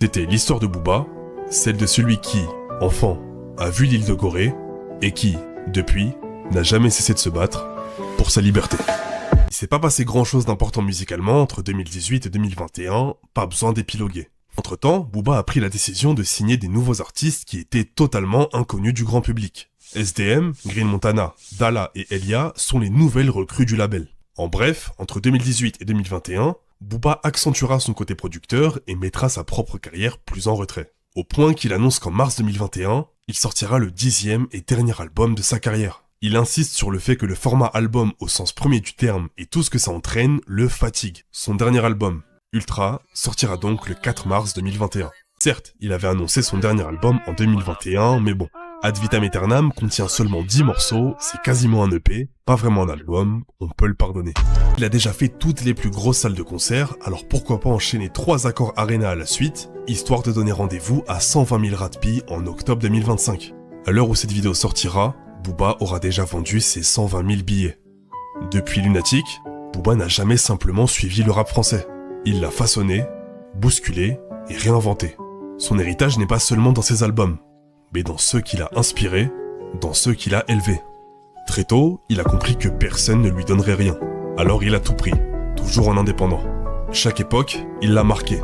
C'était l'histoire de Booba, celle de celui qui, enfant, a vu l'île de Gorée et qui, depuis, n'a jamais cessé de se battre pour sa liberté. Il s'est pas passé grand chose d'important musicalement entre 2018 et 2021, pas besoin d'épiloguer. Entre-temps, Booba a pris la décision de signer des nouveaux artistes qui étaient totalement inconnus du grand public. SDM, Green Montana, Dalla et Elia sont les nouvelles recrues du label. En bref, entre 2018 et 2021, Booba accentuera son côté producteur et mettra sa propre carrière plus en retrait. Au point qu'il annonce qu'en mars 2021, il sortira le 10e et dernier album de sa carrière. Il insiste sur le fait que le format album au sens premier du terme et tout ce que ça entraîne le fatigue. Son dernier album, Ultra, sortira donc le 4 mars 2021. Certes, il avait annoncé son dernier album en 2021, mais bon. Ad Vitam Aeternam contient seulement 10 morceaux, c'est quasiment un EP, pas vraiment un album, on peut le pardonner. Il a déjà fait toutes les plus grosses salles de concert, alors pourquoi pas enchaîner 3 accords Arena à la suite, histoire de donner rendez-vous à 120 000 ratpi en octobre 2025. À l'heure où cette vidéo sortira, Booba aura déjà vendu ses 120 000 billets. Depuis Lunatic, Booba n'a jamais simplement suivi le rap français. Il l'a façonné, bousculé et réinventé. Son héritage n'est pas seulement dans ses albums, mais dans ceux qu'il a inspirés, dans ceux qu'il a élevés. Très tôt, il a compris que personne ne lui donnerait rien. Alors il a tout pris, toujours en indépendant. Chaque époque, il l'a marqué.